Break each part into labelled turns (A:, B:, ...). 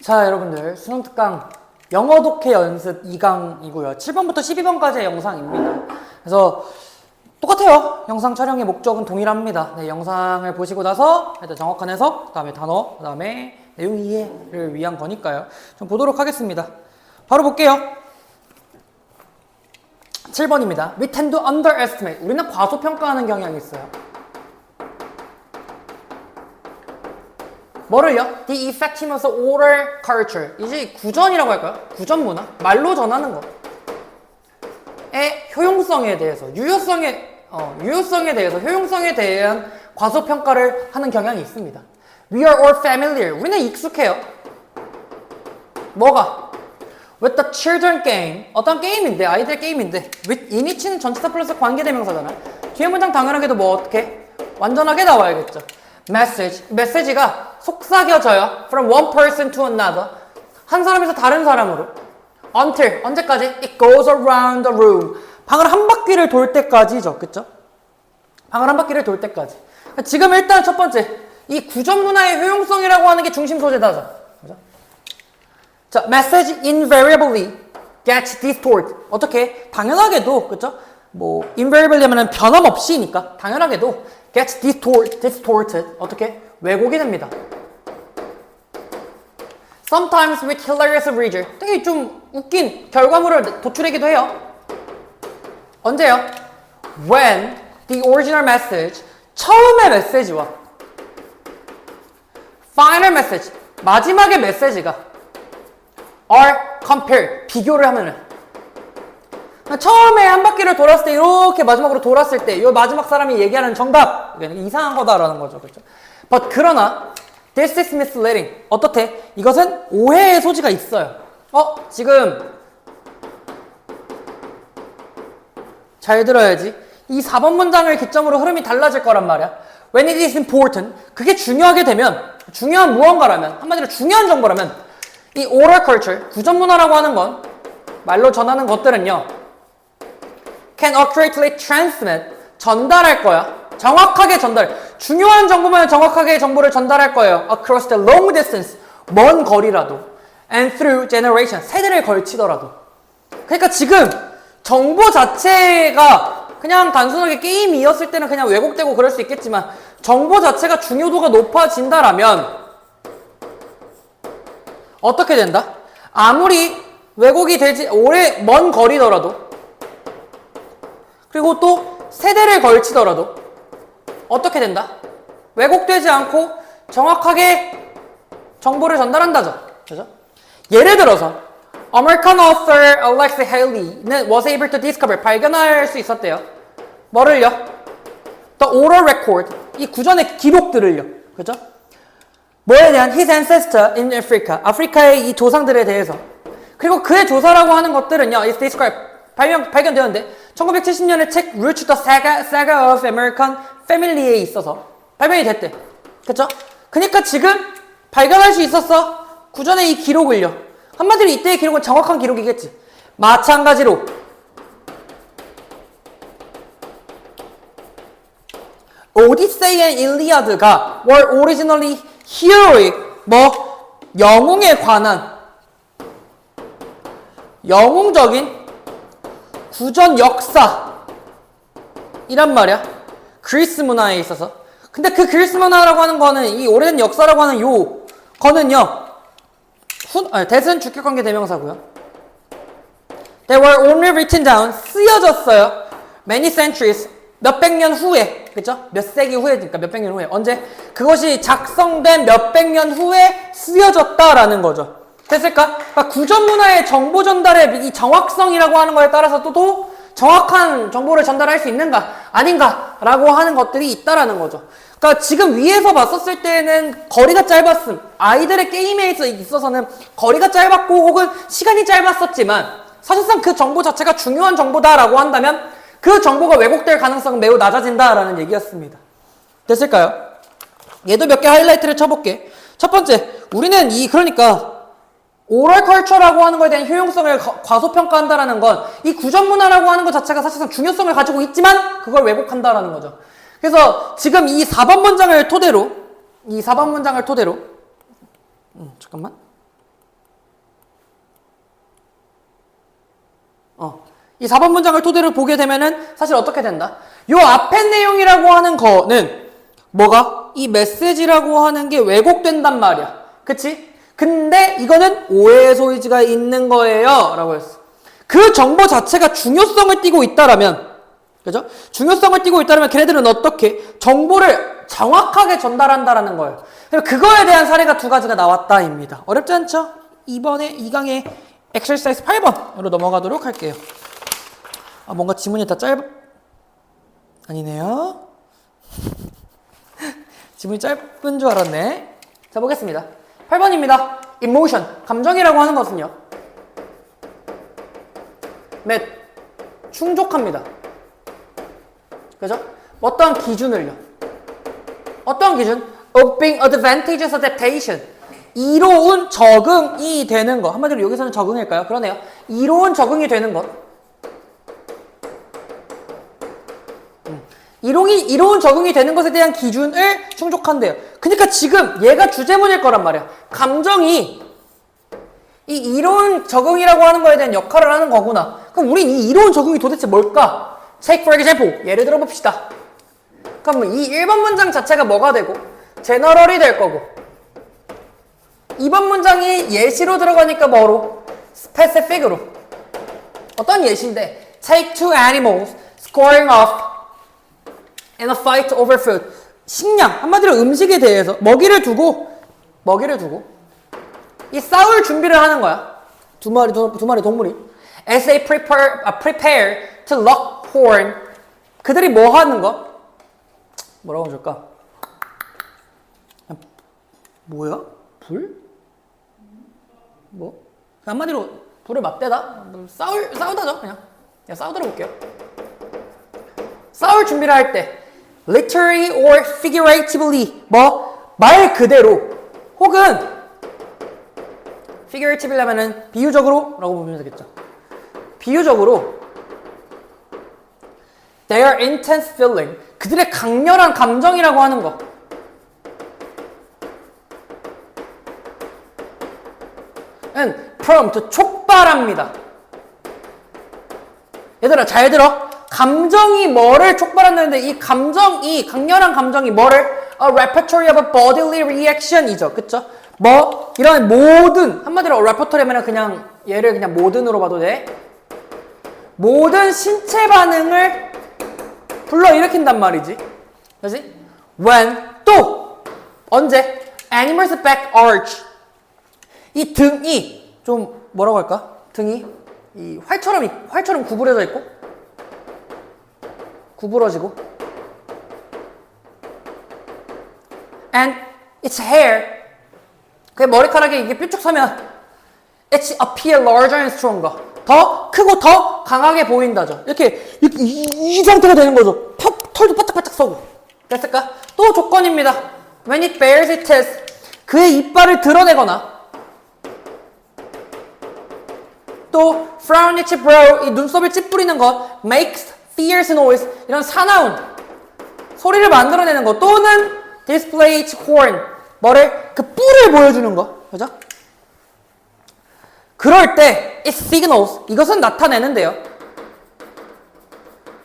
A: 자, 여러분들 수능 특강 영어 독해 연습 2강이고요. 7번부터 12번까지의 영상입니다. 그래서 똑같아요. 영상 촬영의 목적은 동일합니다. 네, 영상을 보시고 나서 일단 정확한 해석, 그 다음에 단어, 그 다음에 내용 이해를 위한 거니까요. 좀 보도록 하겠습니다. 바로 볼게요. 7번입니다. We tend to underestimate. 우리는 과소평가하는 경향이 있어요. 뭐를요? The effectiveness of oral culture. 이제 구전이라고 할까요? 구전 문화? 말로 전하는 거의 효용성에 대해서, 유효성에 대해서, 효용성에 대한 과소평가를 하는 경향이 있습니다. We are all familiar. 우리는 익숙해요. 뭐가? With the children game. 어떤 게임인데, 아이들 게임인데, with in이치는 전치사 플러스 관계대명사잖아. 뒤에 문장 당연하게도 뭐 어떻게? 완전하게 나와야겠죠. 메시지가 속삭여져요. From one person to another. 한 사람에서 다른 사람으로. Until, 언제까지? It goes around the room. 방을 한 바퀴를 돌 때까지죠. 그쵸? 방을 한 바퀴를 돌 때까지. 지금 일단 첫 번째, 이 구전 문화의 효용성이라고 하는 게 중심 소재다죠. 그죠? 자, message invariably gets distorted. 어떻게? 당연하게도, 그쵸? 뭐, invariably 하면은 변함없이니까, 당연하게도 gets distorted. 어떻게? 왜곡이 됩니다. Sometimes with hilarious result. 되게 좀 웃긴 결과물을 도출하기도 해요. 언제요? When the original message, 처음의 메시지와 final message, 마지막의 메시지가 are compared, 비교를 하면은 처음에 한 바퀴를 돌았을 때 이렇게 마지막으로 돌았을 때 이 마지막 사람이 얘기하는 정답 이상한 거다라는 거죠. 그렇죠? But 그러나 this is misleading. 어떻대? 이것은 오해의 소지가 있어요. 지금 잘 들어야지. 이 4번 문장을 기점으로 흐름이 달라질 거란 말이야. When it is important. 그게 중요하게 되면, 중요한 무언가라면, 한마디로 중요한 정보라면 이 oral culture, 구전 문화라고 하는 건 말로 전하는 것들은요 can accurately transmit, 전달할 거야. 정확하게 전달. 중요한 정보면 정확하게 정보를 전달할 거예요. Across the long distance, 먼 거리라도. And through generation, 세대를 걸치더라도. 그러니까 지금 정보 자체가 그냥 단순하게 게임이었을 때는 그냥 왜곡되고 그럴 수 있겠지만 정보 자체가 중요도가 높아진다라면 어떻게 된다? 아무리 왜곡이 되지 오래 먼 거리더라도 그리고 또 세대를 걸치더라도 어떻게 된다? 왜곡되지 않고 정확하게 정보를 전달한다죠. 그죠? 예를 들어서 American author Alex Haley는 was able to discover, 발견할 수 있었대요. 뭐를요? The oral record, 이 구전의 기록들을요. 그죠? 뭐에 대한 his ancestor in Africa, 아프리카의 이 조상들에 대해서. 그리고 그의 조사라고 하는 것들은요, is described, 발견되었는데 1970년에 책 Roots the Saga of American Family에 있어서 발견이 됐대. 그쵸? 그러니까 지금 발견할 수 있었어. 구전의 이 기록을요. 한마디로 이때의 기록은 정확한 기록이겠지. 마찬가지로 오디세이 앤 일리아드가 were originally heroic, 영웅에 관한 영웅적인 구전 역사 이란 말이야. 그리스 문화에 있어서. 근데 그 그리스 문화라고 하는 거는 이 오래된 역사라고 하는 거는요 대선 주격관계 대명사고요. They were only written down, 쓰여졌어요. Many centuries, 몇백 년 후에, 그죠? 몇 세기 후에니까 몇백 년 후에. 언제? 그것이 작성된 몇백 년 후에 쓰여졌다라는 거죠. 됐을까? 그러니까 구전 문화의 정보 전달의 이 정확성이라고 하는 거에 따라서 또 정확한 정보를 전달할 수 있는가 아닌가 라고 하는 것들이 있다라는 거죠. 그러니까 지금 위에서 봤었을 때는 거리가 짧았음. 아이들의 게임에 있어서는 거리가 짧았고 혹은 시간이 짧았었지만 사실상 그 정보 자체가 중요한 정보다라고 한다면 그 정보가 왜곡될 가능성은 매우 낮아진다라는 얘기였습니다. 됐을까요? 얘도 몇 개 하이라이트를 쳐볼게. 첫 번째, 우리는 그러니까 오럴 컬처라고 하는 거에 대한 효용성을 과소평가한다라는 건 이 구전 문화라고 하는 것 자체가 사실상 중요성을 가지고 있지만 그걸 왜곡한다라는 거죠. 그래서 지금 이 4번 문장을 토대로 잠깐만. 이 4번 문장을 토대로 보게 되면은 사실 어떻게 된다? 요 앞에 내용이라고 하는 거는 뭐가? 이 메시지라고 하는 게 왜곡된단 말이야. 그치? 근데 이거는 오해의 소지가 있는 거예요. 라고 했어. 그 정보 자체가 중요성을 띠고 있다라면, 그죠? 중요성을 띠고 있다라면 걔네들은 어떻게 정보를 정확하게 전달한다라는 거예요. 그리고 그거에 대한 사례가 두 가지가 나왔다입니다. 어렵지 않죠? 이번에 2강의 exercise 8번으로 넘어가도록 할게요. 뭔가 지문이 다 아니네요. 지문이 짧은 줄 알았네. 자, 보겠습니다. 8번입니다. emotion, 감정이라고 하는 것은요. met, 충족합니다. 그죠? 어떠한 기준을요. 어떠한 기준? obeying advantageous adaptation. 이로운 적응이 되는 것. 한마디로 여기서는 적응일까요? 그러네요. 이로운 적응이 되는 것. 이로운 적응이 되는 것에 대한 기준을 충족한대요. 그러니까 지금 얘가 주제문일 거란 말이야. 감정이 이 이로운 적응이라고 하는 거에 대한 역할을 하는 거구나. 그럼 우린 이 이로운 적응이 도대체 뭘까? Take for example. 예를 들어 봅시다. 그럼 이 1번 문장 자체가 뭐가 되고 general이 될 거고 2번 문장이 예시로 들어가니까 뭐로? specific으로. 어떤 예시인데 take two animals scoring off in a fight over food. 식량, 한마디로 음식에 대해서 먹이를 두고 이 싸울 준비를 하는 거야. 두 마리 동물이 as they prepare to lock horn. 그들이 뭐 하는 거? 뭐라고 해줄까? 뭐야? 불? 뭐? 한마디로 불을 맞대다? 싸우다죠 그냥 싸우도록 볼게요. 싸울 준비를 할 때 literally or figuratively 말 그대로 혹은 figuratively 하면은 비유적으로 라고 보면 되겠죠. 비유적으로 their intense feeling 그들의 강렬한 감정이라고 하는 거. and prompt 촉발합니다. 얘들아 잘 들어. 감정이 뭐를 촉발한다는데 이 강렬한 감정이 뭐를? A repertory of a bodily reaction이죠. 그쵸? 이런 모든, 한마디로 repertory면 그냥 얘를 그냥 모든으로 봐도 돼. 모든 신체 반응을 불러일으킨단 말이지. 그치? When, 또, 언제? Animals back arch. 이 등이, 좀 뭐라고 할까? 등이, 이 활처럼 구부려져 있고, 구부러지고 and its hair 그 머리카락이 이게 뾰족 서면 it's appear larger and stronger 더 크고 더 강하게 보인다죠. 이렇게 이 상태가 되는 거죠. 털도 바짝바짝 서고. 됐을까? 또 조건입니다. when it bears its teeth 그의 이빨을 드러내거나 또 frown its brow 이 눈썹을 찌푸리는 것 makes fierce noise 이런 사나운 소리를 만들어내는 거 또는 display its horn 그 뿔을 보여주는 거 그죠? 그럴 때 it signals 이것은 나타내는데요.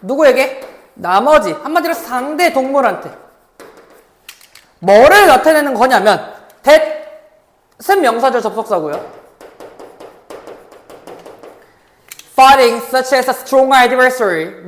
A: 누구에게? 나머지 한마디로 상대 동물한테 뭐를 나타내는 거냐면 that은 명사절 접속사고요. fighting such as a strong adversary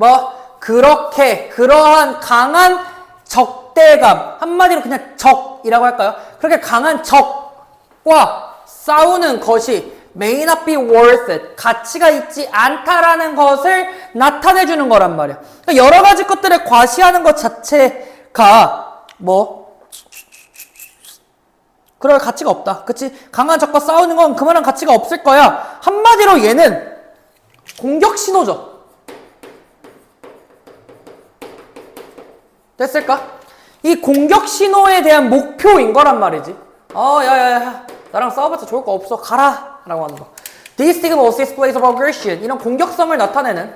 A: 그러한 강한 적대감 한마디로 그냥 적이라고 할까요? 그렇게 강한 적과 싸우는 것이 may not be worth it 가치가 있지 않다라는 것을 나타내주는 거란 말이야. 그러니까 여러 가지 것들을 과시하는 것 자체가 그럴 가치가 없다. 그치? 강한 적과 싸우는 건 그만한 가치가 없을 거야. 한마디로 얘는 공격 신호죠. 됐을까? 이 공격 신호에 대한 목표인 거란 말이지. 야야야 나랑 싸워봤자 좋을 거 없어 가라 라고 하는 거. These signals displays of aggression 이런 공격성을 나타내는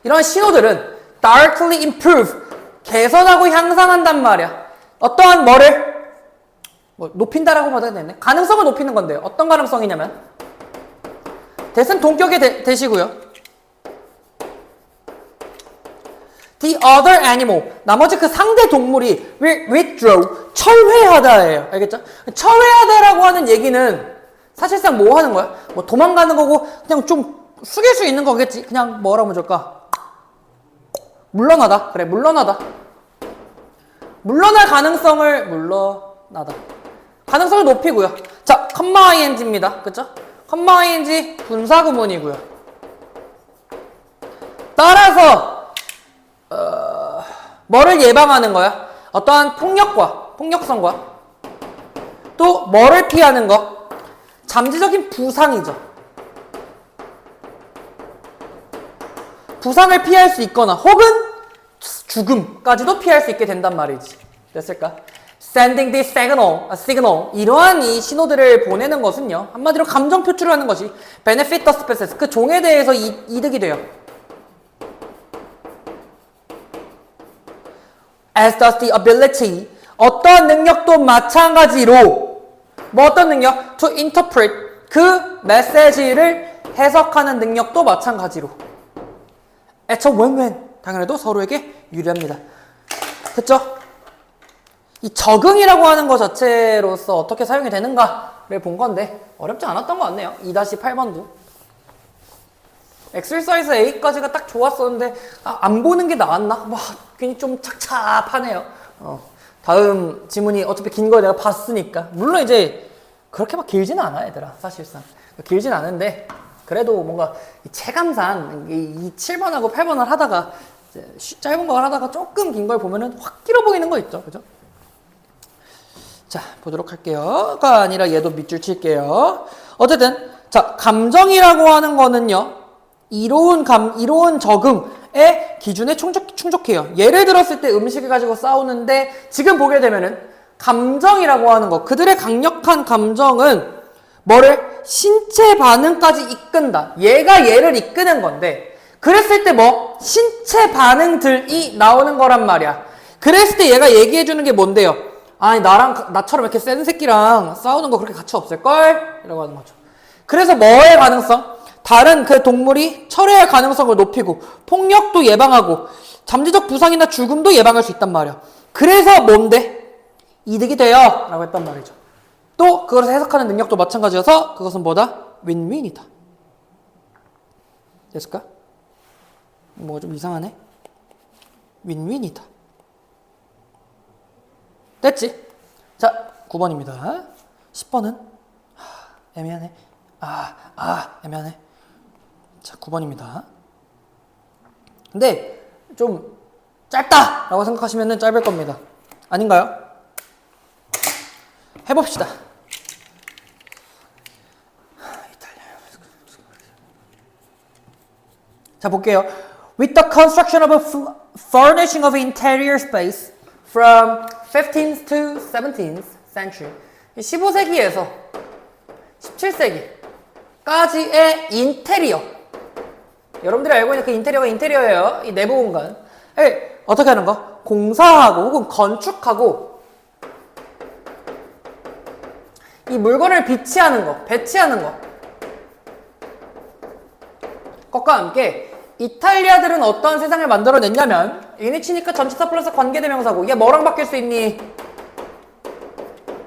A: 이런 신호들은 directly improve 개선하고 향상한단 말이야. 어떠한 높인다라고 봐도 되겠네. 가능성을 높이는 건데요. 어떤 가능성이냐면 that은 동격의 대시고요. The other animal, 나머지 그 상대 동물이 will withdraw, 철회하다예요. 알겠죠? 철회하다라고 하는 얘기는 사실상 뭐 하는 거야? 뭐 도망가는 거고 그냥 좀 숙일 수 있는 거겠지. 그냥 뭐라고 해줄까? 물러나다. 그래, 물러나다. 물러날 물러나다. 가능성을 높이고요. 자, 컴마 ing입니다. 그쵸? 컴마 ing 분사구문이고요. 따라서 뭐를 예방하는 거야? 어떠한 폭력성과 또 뭐를 피하는 거? 잠재적인 부상이죠. 부상을 피할 수 있거나 혹은 죽음까지도 피할 수 있게 된단 말이지. 됐을까? Sending this signal, 이러한 이 신호들을 보내는 것은요, 한마디로 감정 표출을 하는 것이 benefit the species, 그 종에 대해서 이득이 돼요. As does the ability, 어떠한 능력도 마찬가지로 뭐 어떤 능력? To interpret, 그 메시지를 해석하는 능력도 마찬가지로 It's a win-win, 당연히도 서로에게 유리합니다. 그쵸? 이 적응이라고 하는 것 자체로서 어떻게 사용이 되는가를 본 건데 어렵지 않았던 것 같네요. 2-8번도 엑셀사이즈 A까지가 딱 좋았었는데 안 보는 게 나았나? 와, 괜히 좀 착잡하네요. 다음 지문이 어차피 긴 거 내가 봤으니까. 물론 이제 그렇게 막 길지는 않아, 얘들아. 사실상 길진 않은데 그래도 뭔가 체감상 이 7번하고 8번을 하다가 이제 짧은 걸 하다가 조금 긴 걸 보면은 확 길어 보이는 거 있죠, 그죠? 자, 보도록 할게요.가 아니라 얘도 밑줄 칠게요. 어쨌든 자, 감정이라고 하는 거는요, 이로운 적응의 기준에 충족해요. 예를 들었을 때 음식을 가지고 싸우는데 지금 보게 되면은 감정이라고 하는 거, 그들의 강력한 감정은 뭐를? 신체 반응까지 이끈다. 얘가 얘를 이끄는 건데 그랬을 때 뭐? 신체 반응들이 나오는 거란 말이야. 그랬을 때 얘가 얘기해 주는 게 뭔데요? 아니 나처럼 이렇게 센 새끼랑 싸우는 거 그렇게 가치 없을걸? 이라고 하는 거죠. 그래서 뭐의 가능성? 다른 그 동물이 철회할 가능성을 높이고 폭력도 예방하고 잠재적 부상이나 죽음도 예방할 수 있단 말이야. 그래서 뭔데? 이득이 돼요 라고 했단 말이죠. 또 그것을 해석하는 능력도 마찬가지여서 그것은 뭐다? 윈윈이다. 됐을까? 뭐가 좀 이상하네? 윈윈이다. 됐지? 자, 9번입니다. 10번은 애매하네. 애매하네. 자, 9번입니다. 근데 좀 짧다라고 생각하시면 짧을 겁니다. 아닌가요? 해봅시다. 자, 볼게요. With the construction of a furnishing of interior space from 15th to 17th century, 15세기에서 17세기까지의 인테리어, 여러분들이 알고 있는 그 인테리어가 인테리어예요. 이 내부 공간을 어떻게 하는 거? 공사하고 혹은 건축하고 이 물건을 비치하는 거, 배치하는 거, 것과 함께 이탈리아들은 어떤 세상을 만들어냈냐면, 유니치니까 전치사 플러스 관계대명사고, 얘 뭐랑 바뀔 수 있니?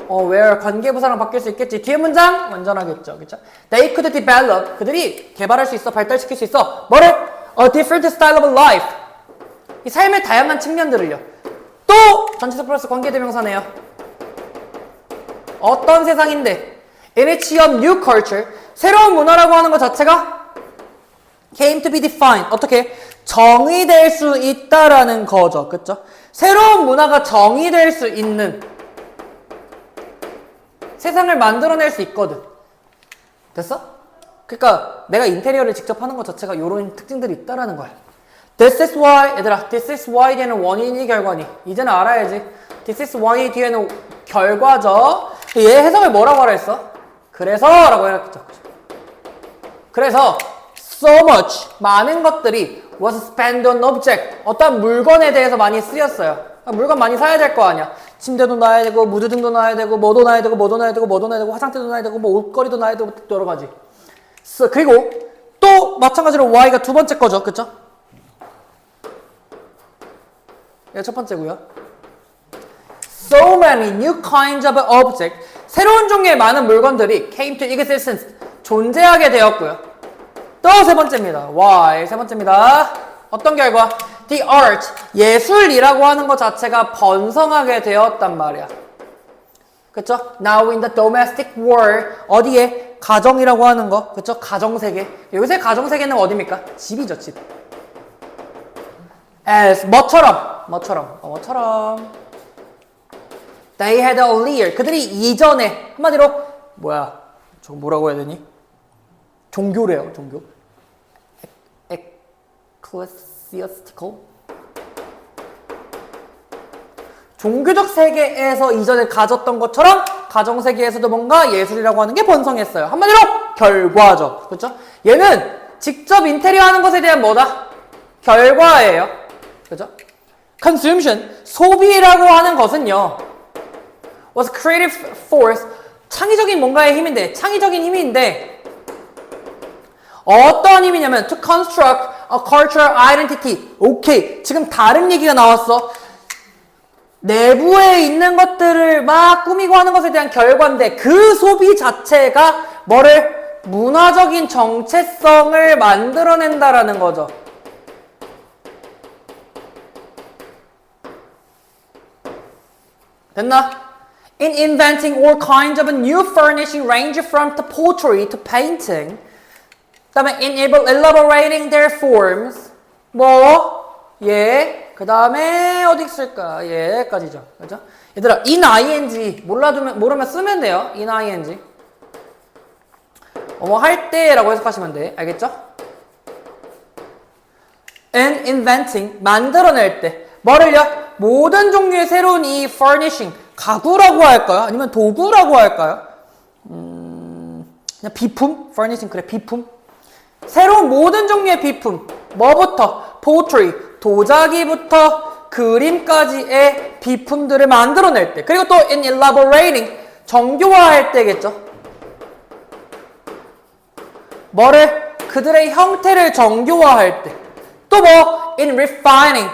A: where 관계부사랑 바뀔 수 있겠지. 뒤에 문장 완전하겠죠, 그쵸? They could develop, 그들이 개발할 수 있어, 발달시킬 수 있어. 뭐를? A different style of life, 이 삶의 다양한 측면들을요. 또 전치사 플러스 관계대명사네요. 어떤 세상인데? In its new culture, 새로운 문화라고 하는 것 자체가 came to be defined, 어떻게? 정의될 수 있다라는 거죠, 그쵸? 새로운 문화가 정의될 수 있는 세상을 만들어낼 수 있거든. 됐어? 그러니까 내가 인테리어를 직접 하는 것 자체가 이런 특징들이 있다라는 거야. This is why, 얘들아, this is why 뒤에는 원인이 결과니. 이제는 알아야지. This is why 뒤에는 결과죠. 얘 해석을 뭐라고 하라 했어? 그래서 라고 해놨죠. 그래서 so much, 많은 것들이 was spent on object, 어떤 물건에 대해서 많이 쓰였어요. 물건 많이 사야 될 거 아니야. 침대도 놔야 되고, 무드등도 놔야 되고, 뭐도 놔야 되고, 뭐도 놔야 되고, 뭐도 놔야 되고, 화장대도 놔야 되고, 뭐 옷걸이도 놔야 되고, 여러 가지. 그리고 또 마찬가지로 y가 두 번째 거죠. 그쵸? 이게 첫 번째고요. So many new kinds of objects. 새로운 종류의 많은 물건들이 came to existence. 존재하게 되었고요. 또 세 번째입니다. y 세 번째입니다. 어떤 결과? The art. 예술이라고 하는 것 자체가 번성하게 되었단 말이야. 그쵸? Now in the domestic world. 어디에? 가정이라고 하는 거. 그쵸? 가정세계. 요새 가정세계는 어디입니까? 집이죠, 집. As 뭐처럼. They had earlier. 그들이 이전에 한마디로 뭐야? 저거 뭐라고 해야 되니? 종교래요, 종교. ecclesiastical. 종교적 세계에서 이전에 가졌던 것처럼 가정 세계에서도 뭔가 예술이라고 하는 게 번성했어요. 한마디로 결과죠. 그렇죠? 얘는 직접 인테리어 하는 것에 대한 뭐다? 결과예요. 그렇죠? consumption, 소비라고 하는 것은요. was creative force, 창의적인 뭔가의 힘인데, 창의적인 힘인데 어떤 힘이냐면 to construct a cultural identity. 오케이. 지금 다른 얘기가 나왔어. 내부에 있는 것들을 막 꾸미고 하는 것에 대한 결과인데 그 소비 자체가 뭐를? 문화적인 정체성을 만들어낸다라는 거죠. 됐나? In inventing all kinds of new furnishing range from the pottery to painting. 그 다음에 in elaborating their forms. 그 다음에 어디 있을까? 얘까지죠. 그죠? 얘들아, in ing 모르면 쓰면 돼요. in ing. 할 때라고 해석하시면 돼. 알겠죠? and inventing, 만들어낼 때. 뭐를요? 모든 종류의 새로운 이 furnishing, 가구라고 할까요? 아니면 도구라고 할까요? 그냥 비품? furnishing, 그래, 비품. 새로운 모든 종류의 비품. 뭐부터? pottery. 도자기부터 그림까지의 비품들을 만들어낼 때. 그리고 또 in elaborating, 정교화할 때겠죠. 뭐를? 그들의 형태를 정교화할 때. 또 뭐? in refining.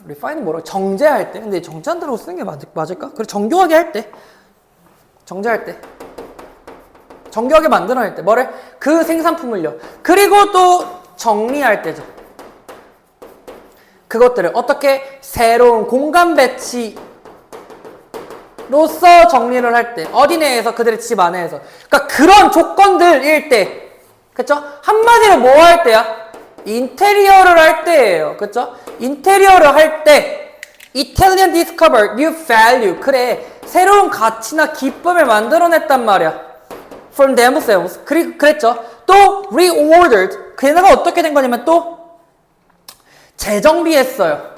A: refining 뭐라고? 정제할 때. 근데 정제한다고 쓰는 게 맞을까? 그리고 정교하게 할 때. 정제할 때. 정교하게 만들어낼 때. 뭐를? 그 생산품을요. 그리고 또 정리할 때죠. 그것들을 어떻게? 새로운 공간 배치로서 정리를 할 때. 어디 내에서? 그들의 집 안에서. 그러니까 그런 조건들일 때. 그쵸? 한마디로 뭐 할 때야? 인테리어를 할 때예요. 그쵸? 인테리어를 할 때 Italian discovered new value. 그래, 새로운 가치나 기쁨을 만들어냈단 말이야. From themselves. 그랬죠. 또 reordered. 걔네가 어떻게 된 거냐면 또 재정비했어요.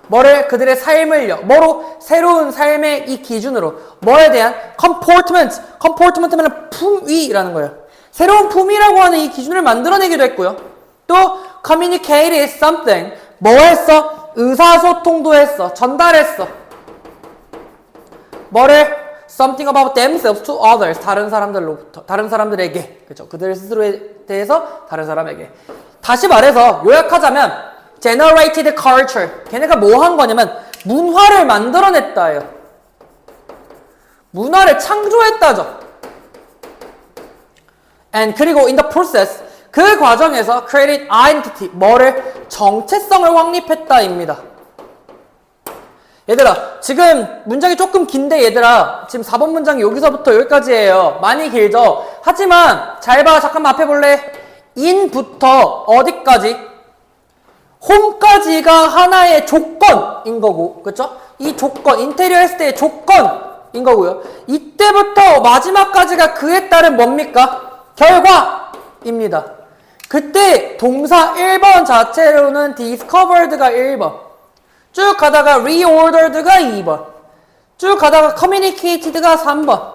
A: 뭐를? 그들의 삶을요. 뭐로? 새로운 삶의 이 기준으로. 뭐에 대한? comportment. comportment는 품위라는 거예요. 새로운 품위라고 하는 이 기준을 만들어내기도 했고요. 또 communicated something. 뭐 했어? 의사소통도 했어. 전달했어. 뭐를? something about themselves to others. 다른 사람들로부터. 다른 사람들에게. 그렇죠? 그들 스스로에 대해서 다른 사람에게. 다시 말해서 요약하자면 generated culture. 걔네가 뭐 한 거냐면 문화를 만들어냈다예요. 문화를 창조했다죠. and 그리고 in the process, 그 과정에서 created identity. 뭐를? 정체성을 확립했다입니다. 얘들아, 지금 문장이 조금 긴데 얘들아, 지금 4번 문장이 여기서부터 여기까지예요. 많이 길죠? 하지만 잘 봐. 잠깐만 앞에 볼래? in부터 어디까지? 홈까지가 하나의 조건인 거고, 그쵸? 이 조건, 인테리어 했을 때의 조건인 거고요. 이때부터 마지막까지가 그에 따른 뭡니까? 결과입니다. 그때 동사 1번 자체로는 discovered가 1번, 쭉 가다가 reordered가 2번, 쭉 가다가 communicated가 3번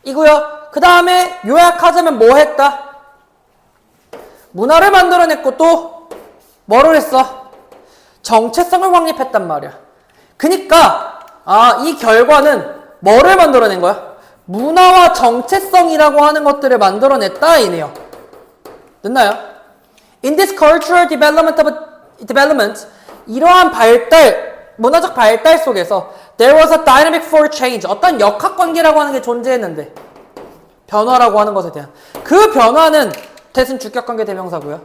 A: 이고요. 그 다음에 요약하자면 뭐 했다? 문화를 만들어냈고 또 뭐를 했어? 정체성을 확립했단 말이야. 그니까 이 결과는 뭐를 만들어낸 거야? 문화와 정체성이라고 하는 것들을 만들어냈다 이네요. 됐나요? In this cultural development, 이러한 발달, 문화적 발달 속에서 there was a dynamic for change. 어떤 역학관계라고 하는 게 존재했는데 변화라고 하는 것에 대한 그 변화는 대신 주격관계 대명사고요.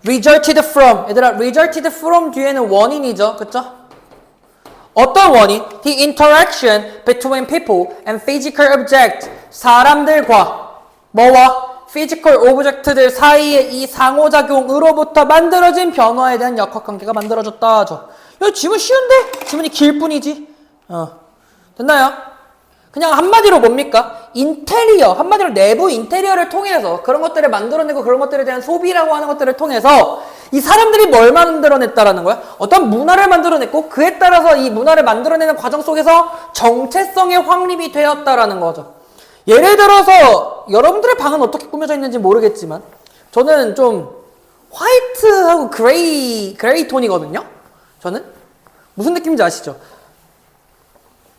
A: resulted from. 얘들아, resulted from 뒤에는 원인이죠. 그쵸? 어떤 원인? The interaction between people and physical object. 사람들과 뭐와? physical object들 사이의 이 상호작용으로부터 만들어진 변화에 대한 역학관계가 만들어졌다 하죠. 이거 지문 쉬운데? 지문이 길 뿐이지. 됐나요? 그냥 한마디로 뭡니까? 인테리어, 한마디로 내부 인테리어를 통해서 그런 것들을 만들어내고 그런 것들에 대한 소비라고 하는 것들을 통해서 이 사람들이 뭘 만들어냈다라는 거야? 어떤 문화를 만들어냈고 그에 따라서 이 문화를 만들어내는 과정 속에서 정체성의 확립이 되었다라는 거죠. 예를 들어서 여러분들의 방은 어떻게 꾸며져 있는지 모르겠지만 저는 좀 화이트하고 그레이 톤이거든요. 저는 무슨 느낌인지 아시죠?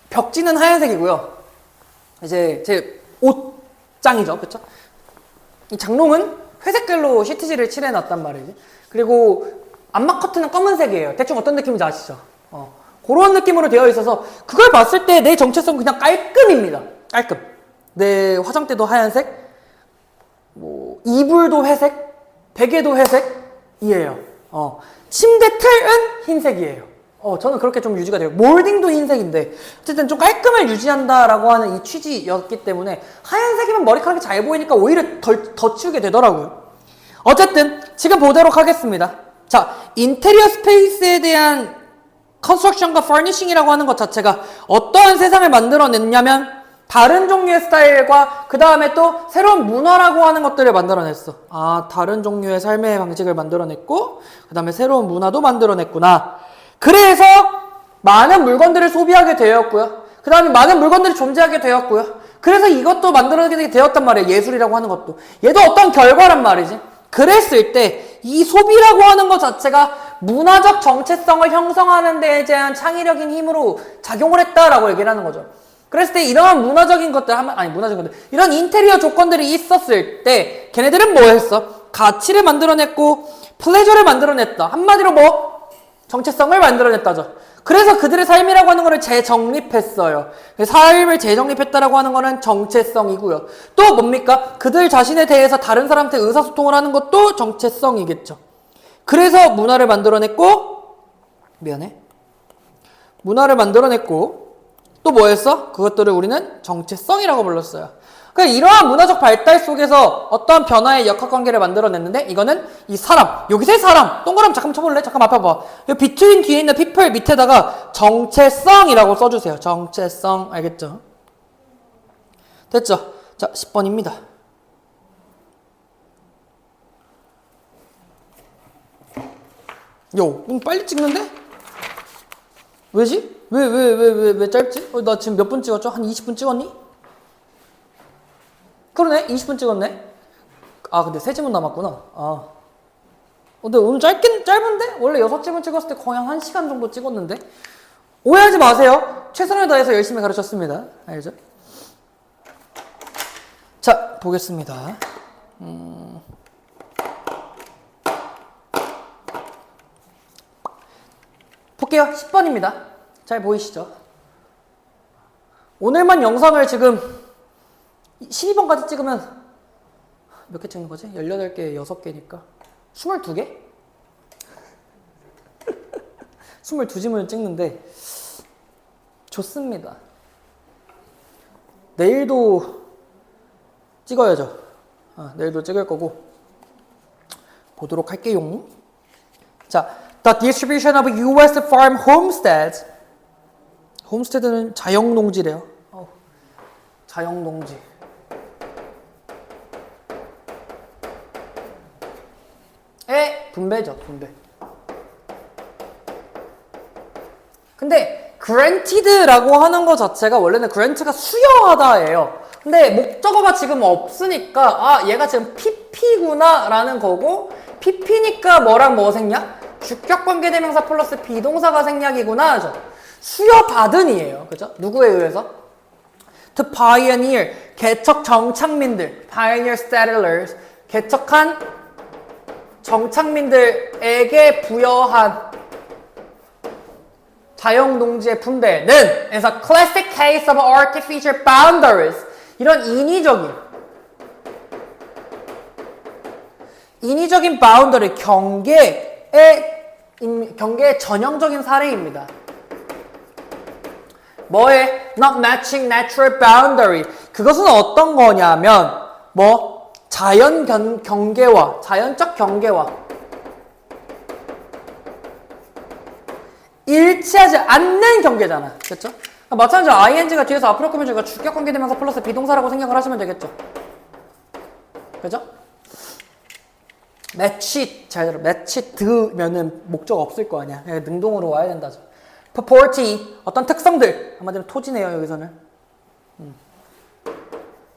A: 벽지는 하얀색이고요. 이제 제 옷장이죠, 그쵸? 이 장롱은 회색깔로 시트지를 칠해놨단 말이지. 그리고 암막 커튼은 검은색이에요. 대충 어떤 느낌인지 아시죠? 그런 느낌으로 되어 있어서 그걸 봤을 때 내 정체성은 그냥 깔끔입니다. 깔끔. 내 화장대도 하얀색, 뭐 이불도 회색, 베개도 회색이에요. 침대 틀은 흰색이에요. 저는 그렇게 좀 유지가 돼요. 몰딩도 흰색인데 어쨌든 좀 깔끔을 유지한다라고 하는 이 취지였기 때문에 하얀색이면 머리카락이 잘 보이니까 오히려 더 치우게 되더라고요. 어쨌든 지금 보도록 하겠습니다. 자, 인테리어 스페이스에 대한 컨스트럭션과 퍼니싱이라고 하는 것 자체가 어떠한 세상을 만들어냈냐면 다른 종류의 스타일과 그 다음에 또 새로운 문화라고 하는 것들을 만들어냈어. 다른 종류의 삶의 방식을 만들어냈고 그 다음에 새로운 문화도 만들어냈구나. 그래서 많은 물건들을 소비하게 되었고요. 그 다음에 많은 물건들이 존재하게 되었고요. 그래서 이것도 만들어지게 되었단 말이에요. 예술이라고 하는 것도. 얘도 어떤 결과란 말이지. 그랬을 때 이 소비라고 하는 것 자체가 문화적 정체성을 형성하는 데에 대한 창의력인 힘으로 작용을 했다라고 얘기를 하는 거죠. 그랬을 때 이러한 문화적인 것들, 이런 인테리어 조건들이 있었을 때 걔네들은 뭐 했어? 가치를 만들어냈고 플레저를 만들어냈다. 한마디로 뭐? 정체성을 만들어냈다죠. 그래서 그들의 삶이라고 하는 거를 재정립했어요. 삶을 재정립했다라고 하는 거는 정체성이고요. 또 뭡니까? 그들 자신에 대해서 다른 사람한테 의사소통을 하는 것도 정체성이겠죠. 그래서 문화를 만들어냈고 문화를 만들어냈고 또 뭐 했어? 그것들을 우리는 정체성이라고 불렀어요. 그러니까 이러한 문화적 발달 속에서 어떠한 변화의 역학관계를 만들어냈는데 이거는 이 사람, 여기서의 사람, 동그라미 잠깐 쳐볼래? 잠깐 앞에 봐봐. 이 between 뒤에 있는 people 밑에다가 정체성이라고 써주세요. 정체성, 알겠죠? 됐죠? 자, 10번입니다. 빨리 찍는데? 왜지? 왜 짧지? 나 지금 몇 분 찍었죠? 한 20분 찍었니? 그러네? 20분 찍었네? 근데 3지문 남았구나. 근데 오늘 짧은데? 원래 6지문 찍었을 때 거의 한 1시간 정도 찍었는데? 오해하지 마세요. 최선을 다해서 열심히 가르쳤습니다. 알죠? 자, 보겠습니다. 볼게요. 10번입니다. 잘 보이시죠? 오늘만 영상을 지금 12번까지 찍으면 몇 개 찍는 거지? 18개, 6개니까 22개? 22지문을 찍는데 좋습니다. 내일도 찍어야죠. 내일도 찍을 거고 보도록 할게요. 자, the distribution of U.S. farm homesteads. 홈스테드는 자영농지래요. 자영농지. 분배죠, 분배. 근데 granted라고 하는 것 자체가 원래는 grant가 수여하다예요. 근데 목적어가 지금 없으니까 얘가 지금 PP구나 라는 거고 PP니까 뭐랑 뭐 생략? 주격관계대명사 플러스 비동사가 생략이구나 하죠. 수여받은이에요. 그죠? 누구에 의해서? To pioneer, 개척 정착민들, pioneer settlers, 개척한 정착민들에게 부여한 자영농지의 분배는 as a classic case of artificial boundaries. 이런 인위적인 boundary, 경계의 전형적인 사례입니다. 뭐에? Not matching natural boundary. 그것은 어떤 거냐면 자연적 경계와 일치하지 않는 경계잖아. 그렇죠? 마찬가지로 ing가 뒤에서 앞으로 꾸며주니까 주격 관계대명사 플러스 비동사라고 생각을 하시면 되겠죠. 그죠? 매치 드면은 목적 없을 거 아니야. 그냥 능동으로 와야 된다죠. property, 어떤 특성들. 한마디로 토지네요, 여기서는.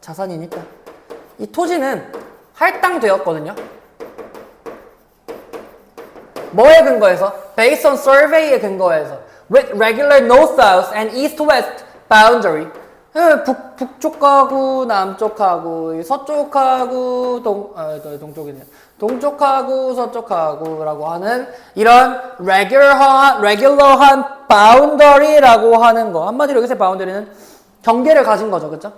A: 자산이니까. 이 토지는 할당되었거든요. 뭐에 근거해서? Based on survey에 근거해서. With regular north-south and east-west boundary. 북쪽 가구, 남쪽 가구, 서쪽 가구, 동쪽이네요. 동쪽하고 서쪽하고라고 하는 이런 레귤러한 바운더리라고 하는 거. 한마디로 여기서 바운더리는 경계를 가진 거죠. 그렇죠?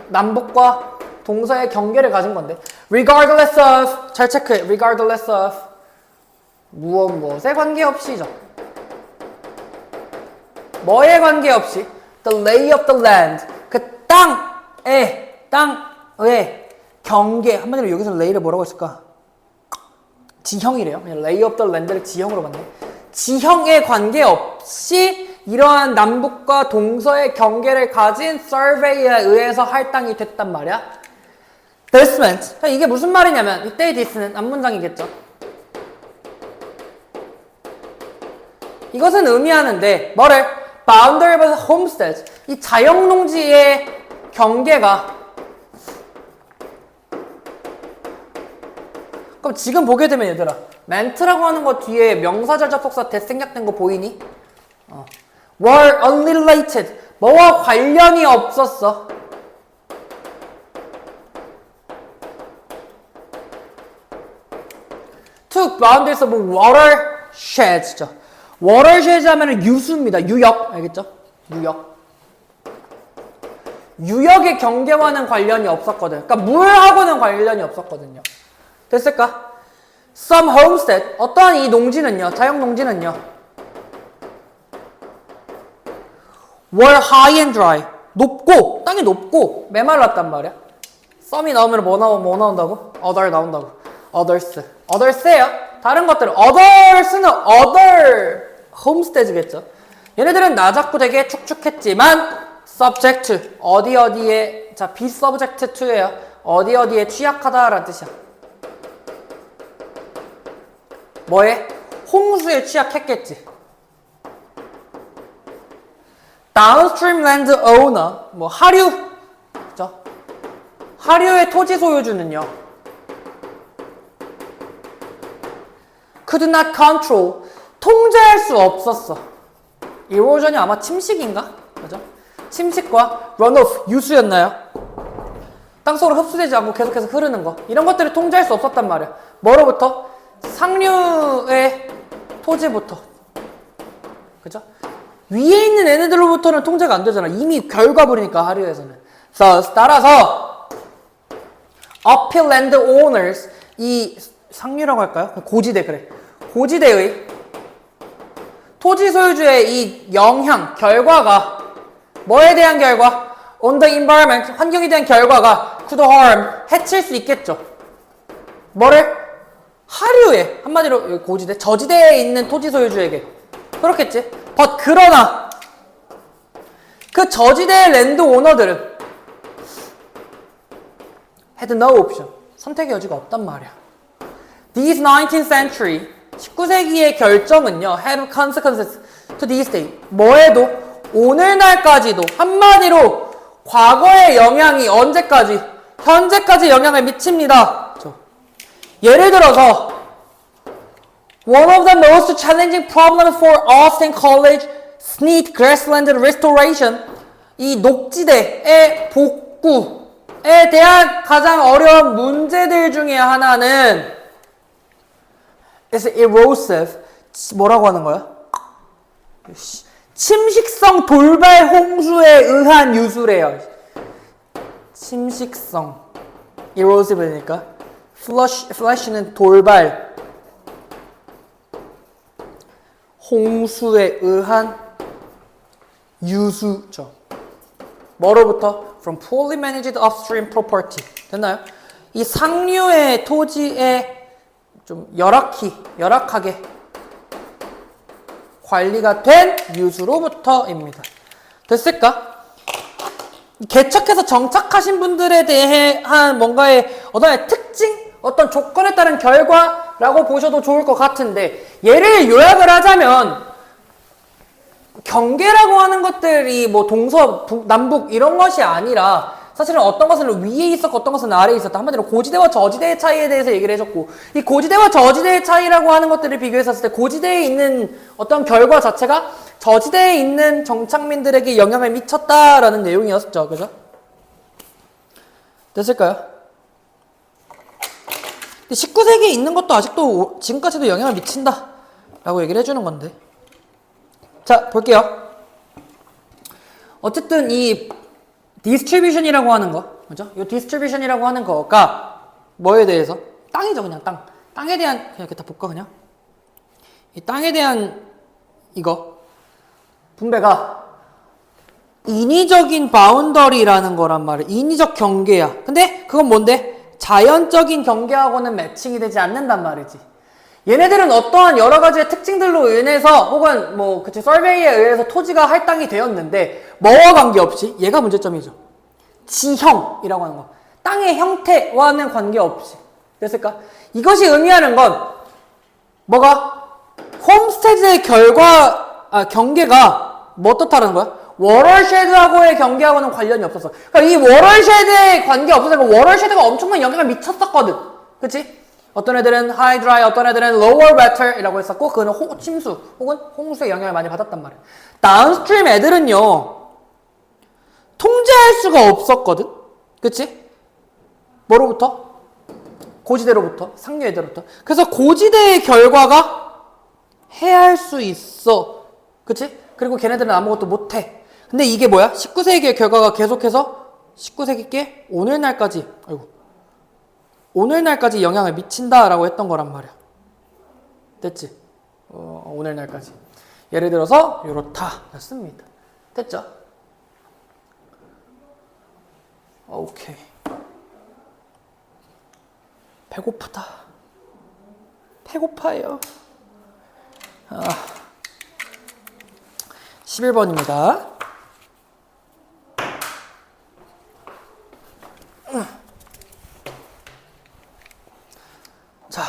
A: 남북과 동서의 경계를 가진 건데 regardless of, 잘 체크해. regardless of 무엇에 관계없이죠. 뭐에 관계없이 the lay of the land, 그 땅의 경계. 한마디로 여기서 lay를 뭐라고 했을까? 지형이래요. 그냥 lay of the land를 지형으로 봤네. 지형에 관계없이 이러한 남북과 동서의 경계를 가진 survey에 의해서 할당이 됐단 말이야. This meant, 이게 무슨 말이냐면 이때의 this는 앞문장이겠죠. 이것은 의미하는데 뭐를? Boundary of homesteads, 이 자영농지의 경계가. 그럼 지금 보게 되면 얘들아, 멘트라고 하는 거 뒤에 명사절 접속사 that 생략된 거 보이니? were unrelated, 뭐와 관련이 없었어. took boundaries of watersheds. watersheds 하면은 유수입니다. 유역. 알겠죠? 유역의 경계와는 관련이 없었거든. 그러니까 물하고는 관련이 없었거든요. 됐을까? Some homestead, 어떠한 이 농지는요, 자영농지는요, were high and dry, 높고, 땅이 높고 메말랐단 말이야. some이 나오면 뭐 나온다고? other 나온다고. others예요. 다른 것들은 others는 other homestead겠죠. 얘네들은 나 잡고 되게 축축했지만 subject to, 어디에, 자, be subject to예요. 어디에 취약하다라는 뜻이야. 뭐에? 홍수에 취약했겠지. Downstream land owner, 하류, 그죠? 하류의 토지 소유주는요, could not control, 통제할 수 없었어. erosion이 아마 침식인가? 그죠? 침식과 runoff, 유수였나요? 땅속으로 흡수되지 않고 계속해서 흐르는 거. 이런 것들을 통제할 수 없었단 말이야. 뭐로부터? 상류의 토지부터. 그죠? 위에 있는 애네들로부터는 통제가 안 되잖아. 이미 결과물이니까, 하류에서는. 따라서 upland owners, 이 상류라고 할까요? 고지대, 그래. 고지대의 토지 소유주의 이 영향, 결과가 뭐에 대한 결과? On the environment, 환경에 대한 결과가 could harm, 해칠 수 있겠죠. 뭐를? 하류에, 한마디로 고지대, 저지대에 있는 토지 소유주에게. 그렇겠지. 그러나 그 저지대의 랜드 오너들은 had no option, 선택의 여지가 없단 말이야. These 19th century, 19세기의 결정은요, had consequences to this day. 뭐에도? 오늘날까지도. 한마디로 과거의 영향이 언제까지? 현재까지 영향을 미칩니다. 예를 들어서 One of the most challenging problems for Austin College Snead Grassland Restoration, 이 녹지대의 복구에 대한 가장 어려운 문제들 중에 하나는 is erosive. 뭐라고 하는 거야? 침식성 돌발 홍수에 의한 유수래요. 침식성 erosive니까 flash는 돌발 홍수에 의한 유수죠. 뭐로부터? From poorly managed upstream property. 됐나요? 이 상류의 토지에 좀 열악하게 관리가 된 유수로부터입니다. 됐을까? 개척해서 정착하신 분들에 대한 뭔가의 어떤 특징, 어떤 조건에 따른 결과라고 보셔도 좋을 것 같은데, 얘를 요약을 하자면 경계라고 하는 것들이 뭐 동서, 남북 이런 것이 아니라 사실은 어떤 것은 위에 있었고 어떤 것은 아래에 있었다. 한마디로 고지대와 저지대의 차이에 대해서 얘기를 해줬고, 이 고지대와 저지대의 차이라고 하는 것들을 비교했었을 때 고지대에 있는 어떤 결과 자체가 저지대에 있는 정착민들에게 영향을 미쳤다라는 내용이었죠. 그죠? 됐을까요? 19세기에 있는 것도 아직도 지금까지도 영향을 미친다 라고 얘기를 해주는 건데, 자 볼게요. 어쨌든 이 디스트리뷰션이라고 하는 거, 그죠? 이 디스트리뷰션이라고 하는 거가 뭐에 대해서? 땅이죠, 그냥 땅. 땅에 대한, 그냥 이렇게 다 볼까, 그냥? 이 땅에 대한 이거 분배가 인위적인 바운더리라는 거란 말이에요. 인위적 경계야. 근데 그건 뭔데? 자연적인 경계하고는 매칭이 되지 않는단 말이지. 얘네들은 어떠한 여러 가지의 특징들로 인해서 혹은 뭐 그치 서베이에 의해서 토지가 할당이 되었는데 뭐와 관계없이 얘가 문제점이죠. 지형이라고 하는 거. 땅의 형태와는 관계없이. 됐을까? 이것이 의미하는 건 뭐가? 홈스테드의 경계가 뭐 어떻다는 거야? 워럴쉐드하고의 경계하고는 관련이 없었어. 그러니까 이 워럴쉐드에 관계 없어서 워럴쉐드가 엄청난 영향을 미쳤었거든. 그치? 어떤 애들은 high dry, 어떤 애들은 lower water이라고 했었고, 그거는 침수 혹은 홍수의 영향을 많이 받았단 말이야. 다운스트림 애들은요 통제할 수가 없었거든. 그치? 뭐로부터? 고지대로부터, 상류 애들로부터. 그래서 고지대의 결과가 해할 수 있어. 그치? 그리고 걔네들은 아무것도 못해. 근데 이게 뭐야? 19세기의 결과가 계속해서 19세기께 오늘날까지, 오늘날까지 영향을 미친다라고 했던 거란 말이야. 됐지? 오늘날까지. 예를 들어서 요렇다 였습니다. 됐죠? 오케이. 배고프다. 배고파요. 11번입니다. 자,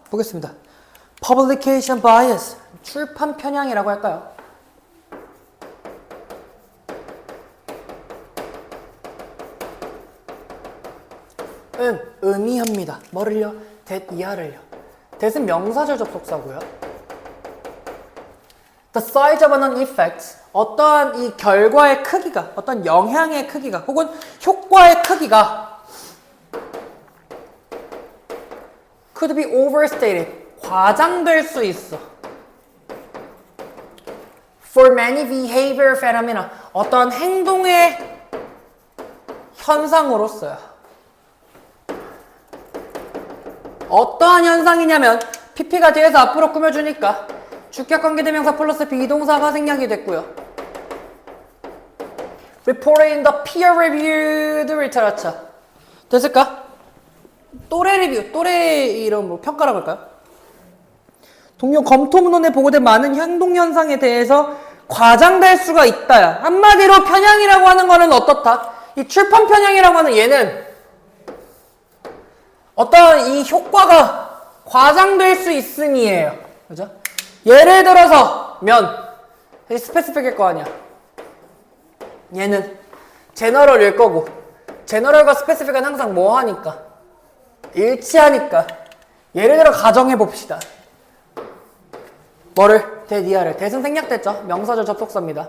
A: 보겠습니다. Publication bias, 출판 편향이라고 할까요? 의미합니다. 뭐를요? that 이하를요. that은 명사절 접속사고요. The size of an effect, 어떠한 이 결과의 크기가, 어떤 영향의 크기가, 혹은 효과의 크기가 could be overstated, 과장될 수 있어. For many behavior phenomena, 어떤 행동의 현상으로서요. 어떠한 현상이냐면 PP가 뒤에서 앞으로 꾸며주니까 주격관계대명사 플러스 비동사가 생략이 됐고요. Reported in the peer-reviewed literature. 됐을까? 또래 리뷰, 또래 이런 뭐 평가라고 할까요? 동료 검토 문헌에 보고된 많은 행동 현상에 대해서 과장될 수가 있다야. 한마디로 편향이라고 하는 거는 어떻다? 이 출판 편향이라고 하는 얘는 어떤 이 효과가 과장될 수 있음이에요. 그죠? 예를 들어서 스페시픽일 거 아니야. 얘는 제너럴일 거고, 제너럴과 스페시픽은 항상 뭐 하니까? 일치하니까. 예를 들어 가정해 봅시다. 뭐를? 대디아를. 대승 생략됐죠? 명사절 접속사입니다.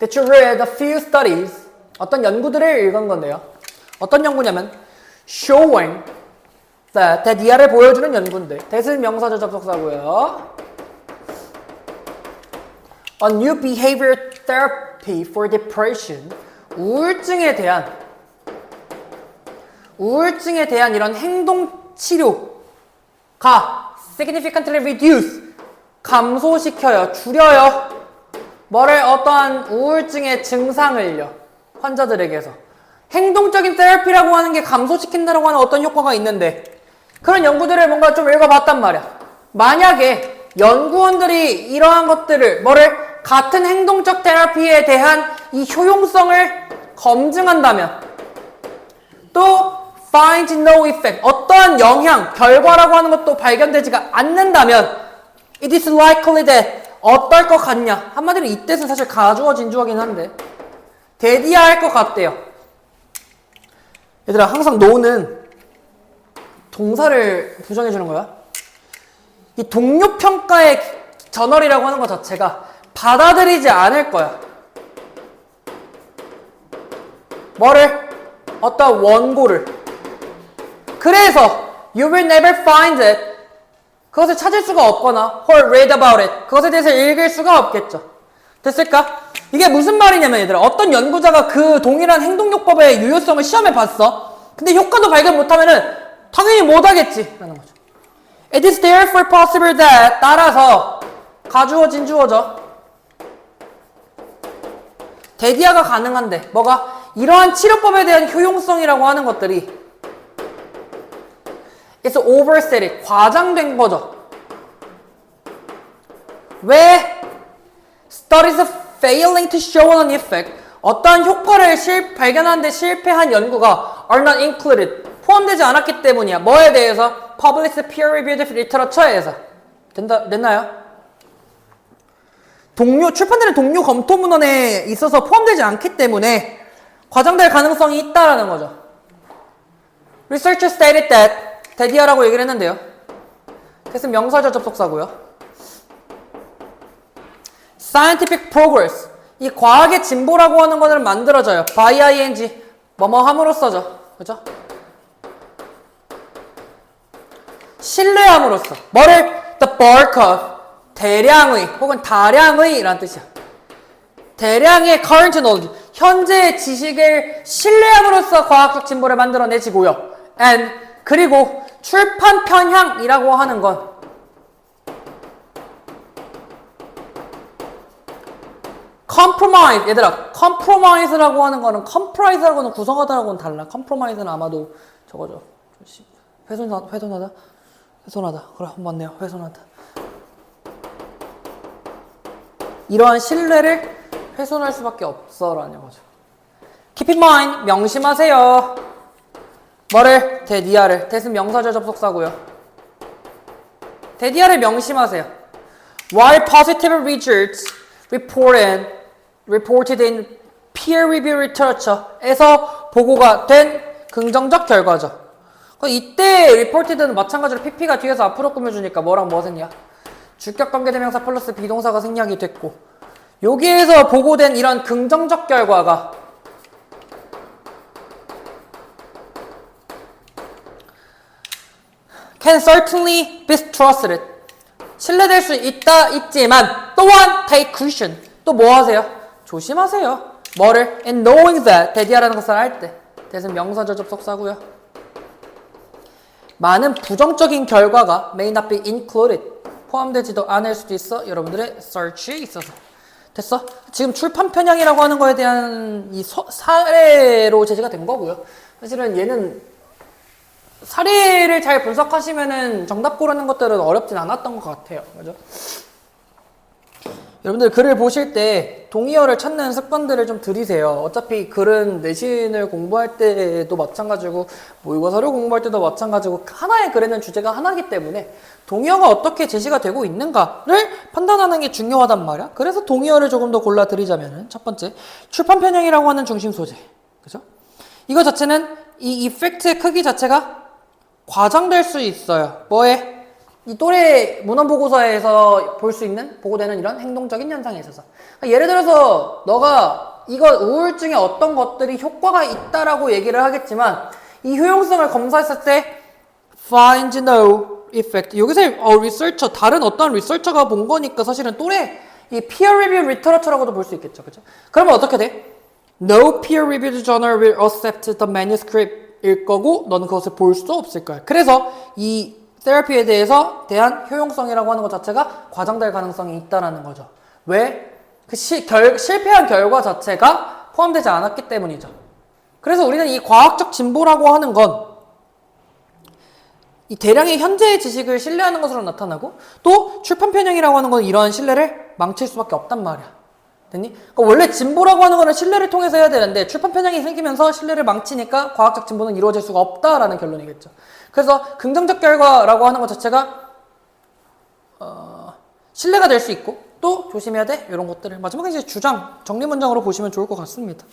A: That you read a few studies. 어떤 연구들을 읽은 건데요. 어떤 연구냐면 showing that 대디아를 보여주는 연구인데 대승 명사절 접속사고요. A new behavior therapy for depression. 우울증에 대한 이런 행동 치료가 significantly reduce 감소시켜요. 줄여요. 뭐를? 어떠한 우울증의 증상을요. 환자들에게서. 행동적인 테라피라고 하는 게 감소시킨다라고 하는 어떤 효과가 있는데 그런 연구들을 뭔가 좀 읽어봤단 말이야. 만약에 연구원들이 이러한 것들을 뭐를? 같은 행동적 테라피에 대한 이 효용성을 검증한다면 또 find no effect 어떠한 영향, 결과라고 하는 것도 발견되지가 않는다면 it is likely that 어떨 것 같냐? 한마디로 이 뜻은 사실 가주어 진주어긴 한데 대디할 것 같대요. 얘들아 항상 no는 동사를 부정해 주는 거야. 이 동료 평가의 저널이라고 하는 것 자체가 받아들이지 않을 거야. 뭐를? 어떤 원고를. 그래서 you will never find it. 그것을 찾을 수가 없거나 or read about it. 그것에 대해서 읽을 수가 없겠죠. 됐을까? 이게 무슨 말이냐면 얘들아 어떤 연구자가 그 동일한 행동요법의 유효성을 시험해 봤어. 근데 효과도 발견 못하면은 당연히 못하겠지 라는 거죠. It is therefore possible that 따라서 가주어 진주어죠. 대디아가 가능한데 뭐가? 이러한 치료법에 대한 효용성이라고 하는 것들이 it's overstated 과장된 거죠. 왜? Studies failing to show an effect 어떠한 효과를 발견하는데 실패한 연구가 are not included 포함되지 않았기 때문이야. 뭐에 대해서? Published peer-reviewed literature에서. 됐나요? 출판되는 동료 검토 문헌에 있어서 포함되지 않기 때문에 과장될 가능성이 있다라는 거죠. Researchers stated that 대디아라고 얘기를 했는데요. 그래서 명사절 접속사고요. Scientific progress 이 과학의 진보라고 하는 것을 만들어져요. by ing 뭐뭐 함으로써죠. 그죠? 신뢰함으로써 뭐를? The bulk of 대량의 혹은 다량의 라는 뜻이야. 대량의 current knowledge 현재의 지식을 신뢰함으로써 과학적 진보를 만들어내지고요. and 그리고 출판 편향이라고 하는 건 compromise 얘들아 compromise라고 하는 거는 compromise라고 하는 구성하다라고는 달라. compromise는 아마도 저거죠. 훼손하다. 그래 맞네요. 훼손하다. 이러한 신뢰를 훼손할 수밖에 없어라는 거죠. Keep in mind 명심하세요. 뭐를? 대디아를. 대신 명사절 접속사고요. 대디아를 명심하세요. While positive results reported in peer-reviewed literature에서 보고가 된 긍정적 결과죠. 이때 reported는 마찬가지로 pp가 뒤에서 앞으로 꾸며주니까 뭐랑 뭐 생략? 주격관계대명사 플러스 비동사가 생략이 됐고 여기에서 보고된 이런 긍정적 결과가 can certainly be trusted 신뢰될 수 있지만 또한 take caution 또 뭐 하세요? 조심하세요. 뭐를? and knowing that 대디아라는 것을 할 때 대신 명사절 접속사고요. 많은 부정적인 결과가 may not be included 포함되지도 않을 수도 있어. 여러분들의 search에 있어서. 됐어? 지금 출판 편향이라고 하는 거에 대한 이 사례로 제시가 된 거고요. 사실은 얘는 사례를 잘 분석하시면은 정답 고르는 것들은 어렵진 않았던 것 같아요. 그죠? 여러분들 글을 보실 때 동의어를 찾는 습관들을 좀 들이세요. 어차피 글은 내신을 공부할 때도 마찬가지고 모의고사를 공부할 때도 마찬가지고 하나의 글에는 주제가 하나이기 때문에 동의어가 어떻게 제시가 되고 있는가를 판단하는 게 중요하단 말이야. 그래서 동의어를 조금 더 골라드리자면 첫 번째 출판 편향이라고 하는 중심 소재. 그죠? 이거 자체는 이 이펙트의 크기 자체가 과장될 수 있어요. 뭐에? 이 또래 문헌보고서에서 볼 수 있는 보고되는 이런 행동적인 현상에 있어서 그러니까 예를 들어서 너가 이거 우울증에 어떤 것들이 효과가 있다라고 얘기를 하겠지만 이 효용성을 검사했을 때 find no effect 여기서 리서처 다른 어떤 리서처가 본 거니까 사실은 또래 이 peer review literature라고도 볼 수 있겠죠, 그렇죠? 그러면 어떻게 돼? No peer reviewed journal will accept the manuscript일 거고 너는 그것을 볼 수 없을 거야. 그래서 이 테라피에 대한 효용성이라고 하는 것 자체가 과장될 가능성이 있다라는 거죠. 왜? 그 실패한 결과 자체가 포함되지 않았기 때문이죠. 그래서 우리는 이 과학적 진보라고 하는 건 이 대량의 현재의 지식을 신뢰하는 것으로 나타나고 또 출판 편향이라고 하는 건 이러한 신뢰를 망칠 수밖에 없단 말이야. 됐니? 그러니까 원래 진보라고 하는 거는 신뢰를 통해서 해야 되는데 출판 편향이 생기면서 신뢰를 망치니까 과학적 진보는 이루어질 수가 없다라는 결론이겠죠. 그래서 긍정적 결과라고 하는 것 자체가 신뢰가 될 수 있고 또 조심해야 돼 이런 것들을 마지막에 이제 주장 정리 문장으로 보시면 좋을 것 같습니다.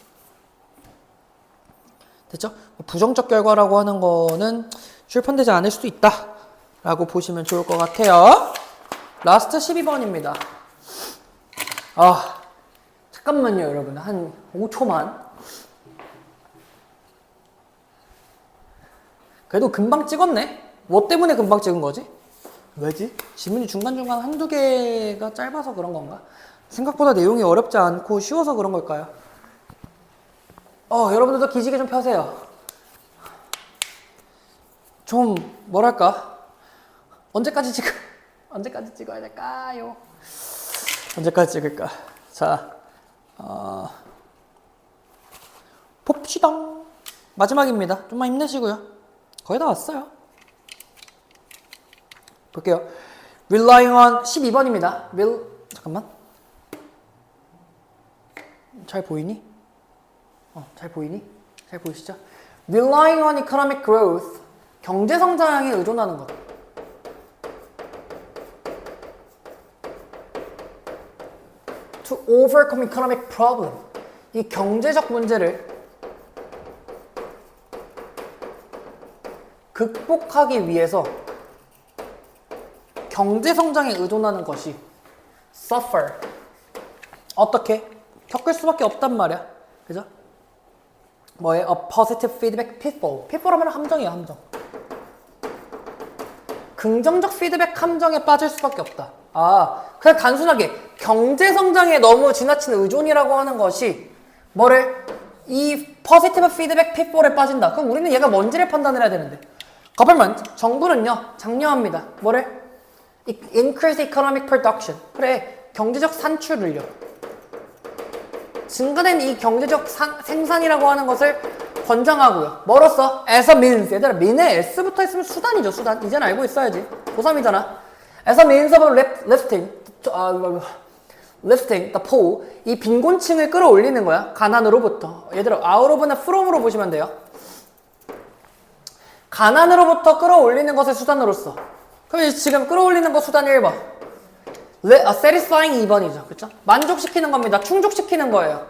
A: 됐죠? 부정적 결과라고 하는 거는 출판되지 않을 수도 있다 라고 보시면 좋을 것 같아요. 라스트 12번입니다. 잠깐만요 여러분 한 5초만. 그래도 금방 찍었네. 뭐 때문에 금방 찍은 거지? 왜지? 지문이 중간중간 한두 개가 짧아서 그런 건가? 생각보다 내용이 어렵지 않고 쉬워서 그런 걸까요? 여러분들도 기지개 좀 펴세요. 좀 뭐랄까 언제까지 찍어야 될까요? 언제까지 찍을까? 자, 봅시다. 마지막입니다. 좀만 힘내시고요. 거의 다 왔어요. 볼게요. Relying on 12번입니다. 잠깐만. 잘 보이니? 잘 보이니? 잘 보이시죠? Relying on economic growth. 경제 성장에 의존하는 것. To overcome economic problem. 이 경제적 문제를 극복하기 위해서 경제 성장에 의존하는 것이 suffer. 어떻게? 겪을 수밖에 없단 말이야. 그죠? 뭐예요? A positive feedback pitfall. pitfall 하면 함정이야, 함정. 긍정적 피드백 함정에 빠질 수밖에 없다. 그냥 단순하게 경제 성장에 너무 지나친 의존이라고 하는 것이 이 positive feedback pitfall에 빠진다. 그럼 우리는 얘가 뭔지를 판단을 해야 되는데. government, 정부는요, 장려합니다. increase economic production. 그래, 경제적 산출을요. 증가된 이 경제적 생산이라고 하는 것을 권장하고요. 뭐로써? as a means. 얘들아, mean에 s 붙어 있으면 수단이죠, 수단. 이제는 알고 있어야지. 고3이잖아. as a means of lifting the poor. 이 빈곤층을 끌어올리는 거야. 가난으로부터. 얘들아, out of나 from으로 보시면 돼요. 가난으로부터 끌어올리는 것의 수단으로서. 그럼 지금 끌어올리는 거 수단 1번. satisfying 2번이죠. 그쵸? 만족시키는 겁니다. 충족시키는 거예요.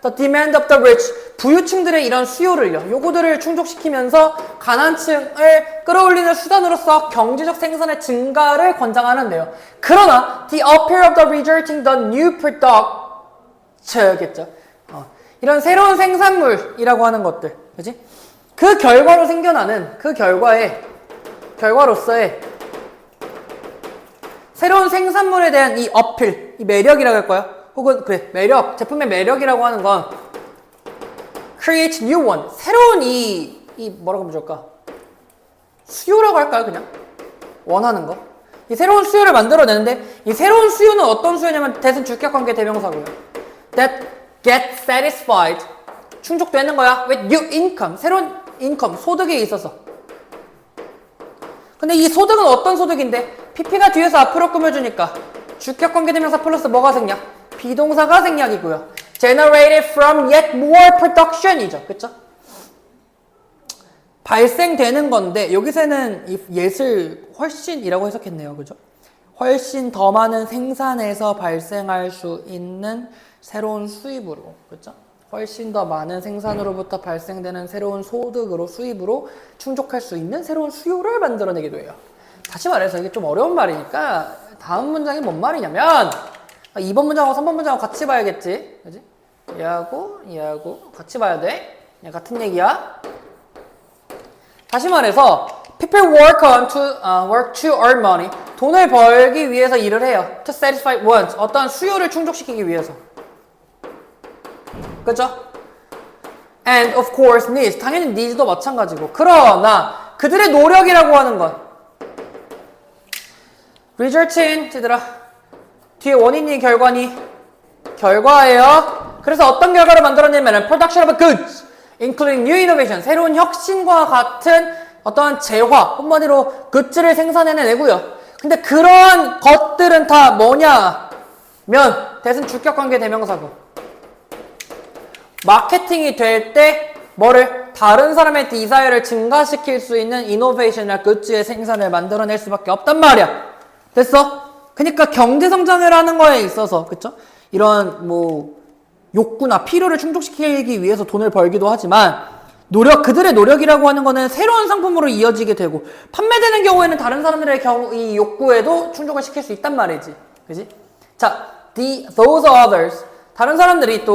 A: The demand of the rich. 부유층들의 이런 수요를요. 요거들을 충족시키면서 가난층을 끌어올리는 수단으로서 경제적 생산의 증가를 권장하는데요. 그러나 the appeal of the resulting the new product겠죠. 이런 새로운 생산물이라고 하는 것들. 그치? 그 결과로 생겨나는 그 결과로서의 새로운 생산물에 대한 이 어필, 이 매력이라고 할까요? 혹은 매력, 제품의 매력이라고 하는 건 create new one, 새로운 뭐라고 하면 좋을까? 수요라고 할까요, 그냥? 원하는 거. 이 새로운 수요를 만들어내는데 이 새로운 수요는 어떤 수요냐면 대신 주격관계 대명사고요. That get satisfied, 충족되는 거야. with new income, 새로운 인컴, 소득에 있어서. 근데 이 소득은 어떤 소득인데? PP가 뒤에서 앞으로 꾸며주니까 주격관계대명사 플러스 뭐가 생략? 비동사가 생략이고요. generated from yet more production이죠. 그쵸? 발생되는 건데 여기서는 이 yet을 훨씬이라고 해석했네요. 그죠? 훨씬 더 많은 생산에서 발생할 수 있는 새로운 수입으로. 그쵸? 훨씬 더 많은 생산으로부터 발생되는 새로운 소득으로 수입으로 충족할 수 있는 새로운 수요를 만들어내기도 해요. 다시 말해서 이게 좀 어려운 말이니까 다음 문장이 뭔 말이냐면 2번 문장하고 3번 문장하고 같이 봐야겠지. 그지? 얘하고 같이 봐야 돼. 그냥 같은 얘기야. 다시 말해서 people work to earn money. 돈을 벌기 위해서 일을 해요. To satisfy wants. 어떤 수요를 충족시키기 위해서. 그죠? And of course needs. 당연히 needs도 마찬가지고. 그러나 그들의 노력이라고 하는 건 result in, 얘들아 뒤에 원인이 결과니? 결과예요. 그래서 어떤 결과를 만들어내면 production of goods, including new innovation, 새로운 혁신과 같은 어떠한 재화, 한마디로 굿즈를 생산해내고요. 근데 그러한 것들은 다 뭐냐면 대신 주격관계 대명사고 마케팅이 될 때 뭐를 다른 사람의 디자이어를 증가시킬 수 있는 이노베이션이나 굿즈의 생산을 만들어낼 수밖에 없단 말이야. 됐어? 그러니까 경제성장을 하는 거에 있어서 그쵸? 이런 뭐 욕구나 필요를 충족시키기 위해서 돈을 벌기도 하지만 그들의 노력이라고 하는 거는 새로운 상품으로 이어지게 되고 판매되는 경우에는 다른 사람들의 이 욕구에도 충족을 시킬 수 있단 말이지. 그지? 자, those others 다른 사람들이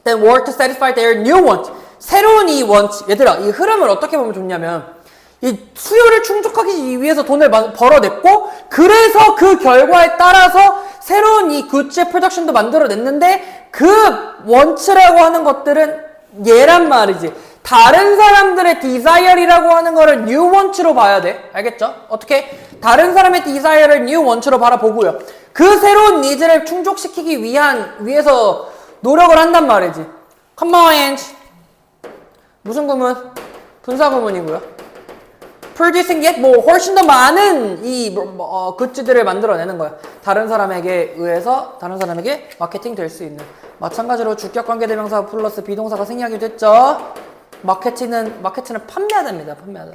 A: then work to satisfy their new want. 새로운 이 want. 얘들아, 이 흐름을 어떻게 보면 좋냐면 이 수요를 충족하기 위해서 돈을 벌어냈고 그래서 그 결과에 따라서 새로운 이 굿즈의 프로덕션도 만들어냈는데 그 원츠라고 하는 것들은 얘란 말이지. 다른 사람들의 디자이어라고 하는 거를 뉴 원츠로 봐야 돼. 알겠죠? 어떻게? 다른 사람의 디자이어를 뉴 원츠로 바라보고요. 그 새로운 니즈를 충족시키기 위해서 노력을 한단 말이지. combined 무슨 구문? 분사 구문이고요. producing yet 뭐 훨씬 더 많은 이 굿즈들을 만들어내는 거야. 다른 사람에게 의해서 다른 사람에게 마케팅 될 수 있는. 마찬가지로 주격관계대명사 플러스 비동사가 생략이 됐죠. 마케팅은 판매하다입니다. 판매하다.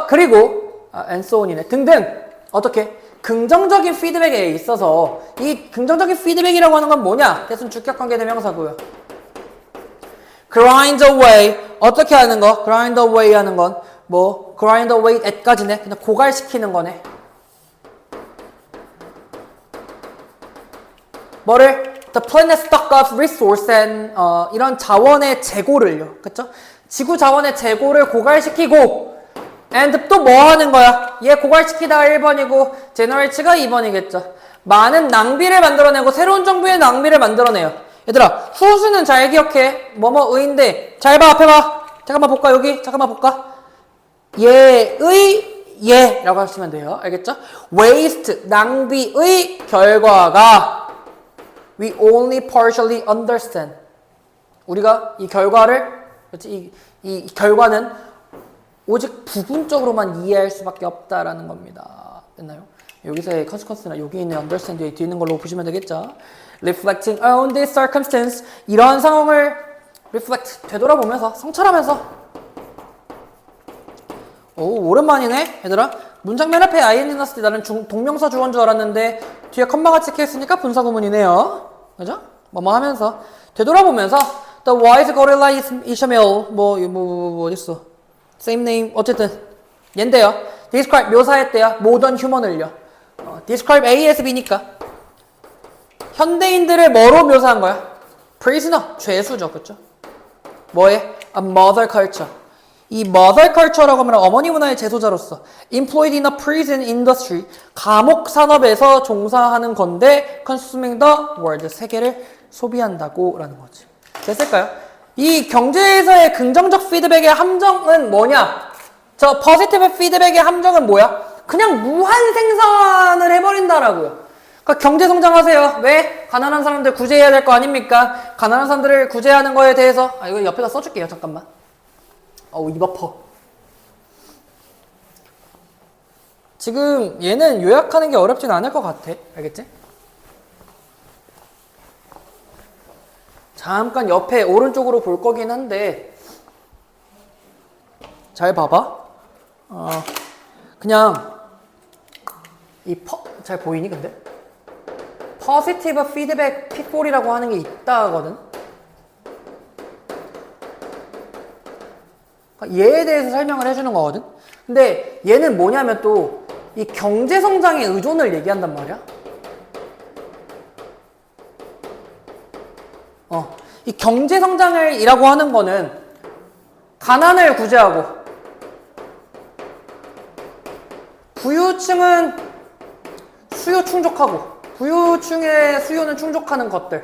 A: 그리고 and so on이네. 등등 어떻게? 긍정적인 피드백에 있어서 이 긍정적인 피드백이라고 하는 건 뭐냐? 대신 주격관계대명사고요. grind away 어떻게 하는 거? grind away 하는 건 뭐 grind away at까지네. 그냥 고갈시키는 거네. 뭐를? The planet stock of resource and 이런 자원의 재고를요. 그쵸? 지구 자원의 재고를 고갈시키고 and 또 뭐 하는 거야? 얘 고갈시키다가 1번이고 generate가 2번이겠죠. 많은 낭비를 만들어내고 새로운 정부의 낭비를 만들어내요. 얘들아 후수는 잘 기억해. 뭐뭐의인데 잘 봐. 앞에 봐. 잠깐만 볼까 여기? 잠깐만 볼까? 얘라고 하시면 돼요. 알겠죠? waste 낭비의 결과가 we only partially understand. 우리가 이 결과를 이 결과는 오직 부분적으로만 이해할 수밖에 없다라는 겁니다. 됐나요? 여기서의 consequence나 여기 있는 understand에 뒤에 있는 걸로 보시면 되겠죠? reflecting on this circumstance 이러한 상황을 reflect 되돌아보면서 성찰하면서 오 오랜만이네 얘들아. 문장 맨 앞에 ing 났을 때 나는 동명사 주어인 줄 알았는데 뒤에 컴마가 찍혀있으니까 분사구문이네요. 그죠? 뭐뭐 하면서 되돌아보면서 The wise gorilla is Ishamil 뭐 어딨어 same name 어쨌든 얘인데요. describe 묘사했대요. modern human을요. describe ASB니까 현대인들을 뭐로 묘사한 거야? prisoner 죄수죠. 그쵸? 뭐에? a mother culture 이 mother culture라고 하면 어머니 문화의 재소자로서 employed in a prison industry 감옥 산업에서 종사하는 건데 consuming the world 세계를 소비한다고 라는 거지. 됐을까요? 이 경제에서의 긍정적 피드백의 함정은 뭐냐? 저 positive 피드백의 함정은 뭐야? 그냥 무한 생산을 해버린다라고요. 그러니까 경제 성장하세요. 왜? 가난한 사람들 구제해야 될 거 아닙니까? 가난한 사람들을 구제하는 거에 대해서 이거 옆에다 써줄게요. 잠깐만. 입 아파. 지금 얘는 요약하는 게 어렵진 않을 것 같아. 알겠지? 잠깐 옆에 오른쪽으로 볼 거긴 한데 잘 봐봐. 그냥 잘 보이니 근데? positive feedback pitfall이라고 하는 게 있다 하거든. 얘에 대해서 설명을 해주는 거거든. 근데 얘는 뭐냐면 또 이 경제 성장의 의존을 얘기한단 말이야. 이 경제 성장을이라고 하는 거는 가난을 구제하고 부유층은 수요 충족하고 부유층의 수요는 충족하는 것들.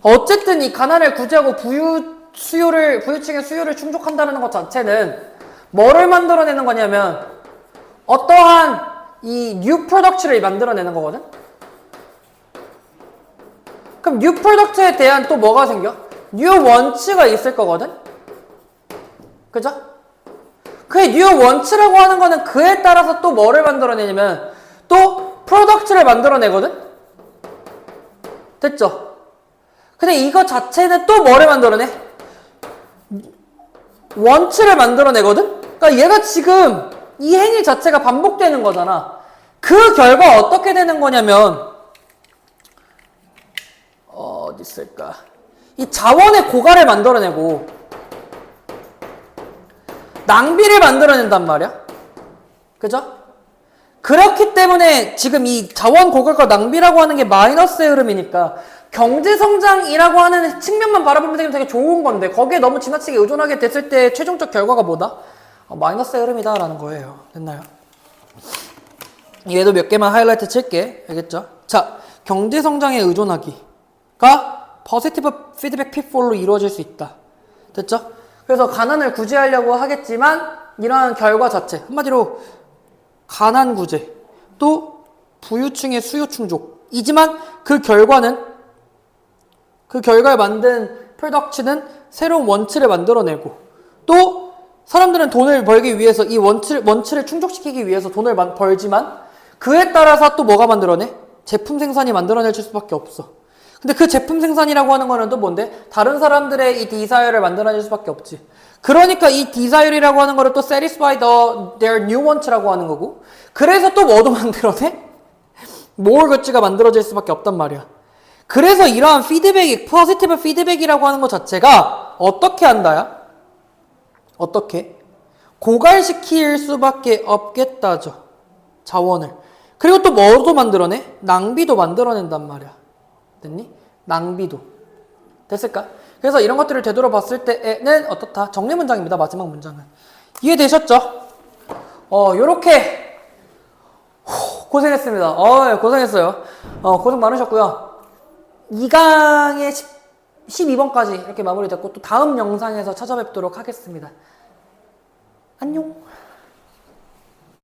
A: 어쨌든 이 가난을 구제하고 부유층의 수요를 충족한다는 것 자체는 뭐를 만들어내는 거냐면 어떠한 이 뉴 프로덕트를 만들어내는 거거든. 그럼 뉴 프로덕트에 대한 또 뭐가 생겨? 뉴 원츠가 있을 거거든. 그죠? 그 뉴 원츠라고 하는 거는 그에 따라서 또 뭐를 만들어내냐면 또 프로덕트를 만들어내거든. 됐죠? 근데 이거 자체는 또 뭐를 만들어내? 원츠를 만들어내거든? 그러니까 얘가 지금 이 행위 자체가 반복되는 거잖아. 그 결과 어떻게 되는 거냐면 어디 있을까? 이 자원의 고갈을 만들어내고 낭비를 만들어낸단 말이야. 그죠? 그렇기 때문에 지금 이 자원 고갈과 낭비라고 하는 게 마이너스의 흐름이니까 경제성장이라고 하는 측면만 바라보면 되게 좋은 건데 거기에 너무 지나치게 의존하게 됐을 때 최종적 결과가 뭐다? 마이너스의 흐름이다라는 거예요. 됐나요? 얘도 몇 개만 하이라이트 칠게. 알겠죠? 자, 경제성장에 의존하기가 포지티브 피드백 pitfall로 이루어질 수 있다. 됐죠? 그래서 가난을 구제하려고 하겠지만 이러한 결과 자체, 한마디로 가난 구제, 또 부유층의 수요 충족이지만 그 결과에 만든 프로덕트는 새로운 원치를 만들어내고 또 사람들은 돈을 벌기 위해서 이 원치를 충족시키기 위해서 돈을 벌지만 그에 따라서 또 뭐가 만들어내? 제품 생산이 만들어낼 수밖에 없어. 근데 그 제품 생산이라고 하는 거는 또 뭔데? 다른 사람들의 이 디자이어를 만들어낼 수밖에 없지. 그러니까 이 디자이어라고 하는 거를 또 satisfy their new want라고 하는 거고 그래서 또 뭐도 만들어내? more goods가 만들어질 수밖에 없단 말이야. 그래서 이러한 피드백이 포지티브 피드백이라고 하는 것 자체가 어떻게 한다야? 어떻게? 고갈시킬 수밖에 없겠다죠. 자원을. 그리고 또 뭐도 만들어내? 낭비도 만들어낸단 말이야. 됐니? 낭비도. 됐을까? 그래서 이런 것들을 되돌아봤을 때는 어떻다? 정리 문장입니다. 마지막 문장은. 이해되셨죠? 요렇게 고생했습니다. 고생했어요. 고생 많으셨고요. 2강의 12번까지 이렇게 마무리됐고 또 다음 영상에서 찾아뵙도록 하겠습니다. 안녕.